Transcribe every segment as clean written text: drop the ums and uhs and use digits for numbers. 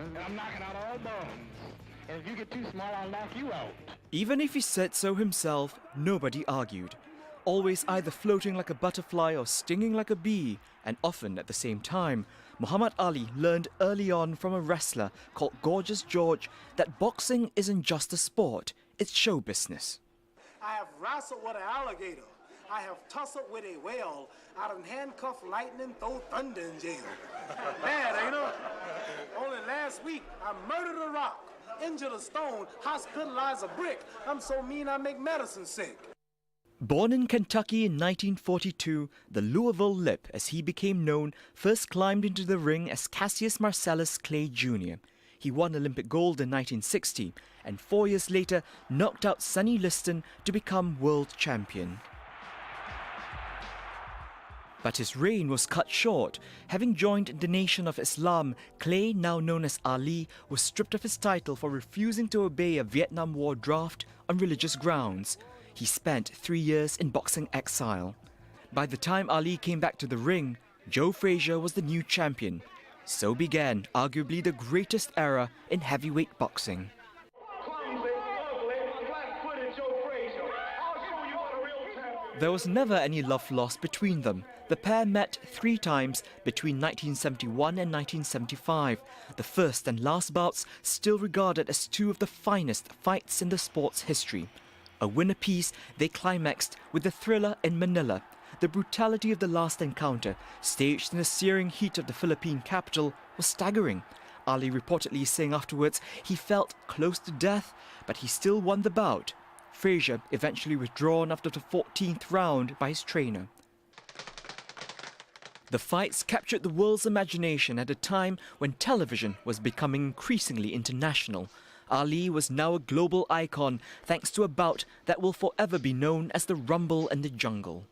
and I'm knocking out all bones. And if you get too small, I'll knock you out. Even if he said so himself, nobody argued. Always either floating like a butterfly or stinging like a bee, and often at the same time, Muhammad Ali learned early on from a wrestler called Gorgeous George that boxing isn't just a sport, it's show business. I have wrestled with an alligator. I have tussled with a whale. I done handcuffed lightning, throw thunder in jail. Bad, ain't it? Only last week, I murdered a rock, injured a stone, hospitalized a brick. I'm so mean I make medicine sick. Born in Kentucky in 1942, the Louisville Lip, as he became known, first climbed into the ring as Cassius Marcellus Clay Jr. He won Olympic gold in 1960 and 4 years later knocked out Sonny Liston to become world champion. But his reign was cut short. Having joined the Nation of Islam, Clay, now known as Ali, was stripped of his title for refusing to obey a Vietnam War draft on religious grounds. He spent 3 years in boxing exile. By the time Ali came back to the ring, Joe Frazier was the new champion. So began arguably the greatest era in heavyweight boxing. There was never any love lost between them. The pair met 3 times between 1971 and 1975, the first and last bouts still regarded as 2 of the finest fights in the sport's history. A win apiece, they climaxed with the thriller in Manila. The brutality of the last encounter, staged in the searing heat of the Philippine capital, was staggering. Ali reportedly saying afterwards he felt close to death, but he still won the bout. Frazier eventually withdrawn after the 14th round by his trainer. The fights captured the world's imagination at a time when television was becoming increasingly international. Ali was now a global icon thanks to a bout that will forever be known as the Rumble in the Jungle.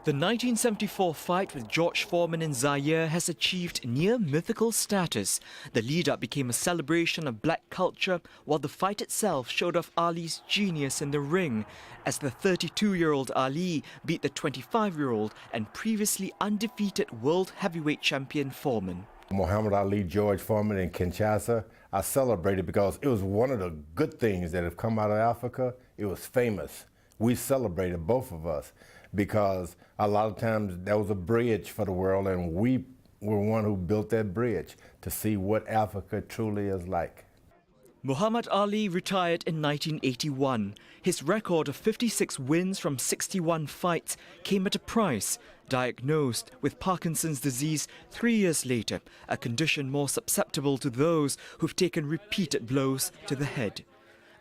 The 1974 fight with George Foreman in Zaire has achieved near mythical status. The lead-up became a celebration of black culture, while the fight itself showed off Ali's genius in the ring, as the 32-year-old Ali beat the 25-year-old and previously undefeated world heavyweight champion Foreman. Muhammad Ali, George Foreman in Kinshasa, I celebrated because it was one of the good things that have come out of Africa. It was famous. We celebrated, both of us, because a lot of times that was a bridge for the world, and we were one who built that bridge to see what Africa truly is like. Muhammad Ali retired in 1981. His record of 56 wins from 61 fights came at a price. Diagnosed with Parkinson's disease 3 years later, a condition more susceptible to those who've taken repeated blows to the head.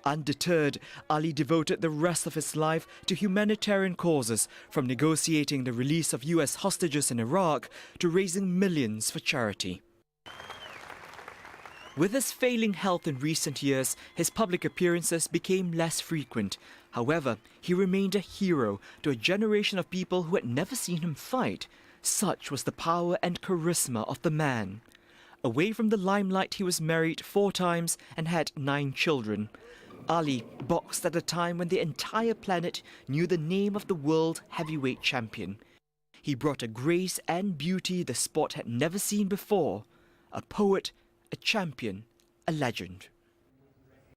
Undeterred, Ali devoted the rest of his life to humanitarian causes, from negotiating the release of US hostages in Iraq to raising millions for charity. With his failing health in recent years, his public appearances became less frequent. However, he remained a hero to a generation of people who had never seen him fight. Such was the power and charisma of the man. Away from the limelight, he was married 4 times and had 9 children. Ali boxed at a time when the entire planet knew the name of the world heavyweight champion. He brought a grace and beauty the sport had never seen before. A poet, a champion, a legend.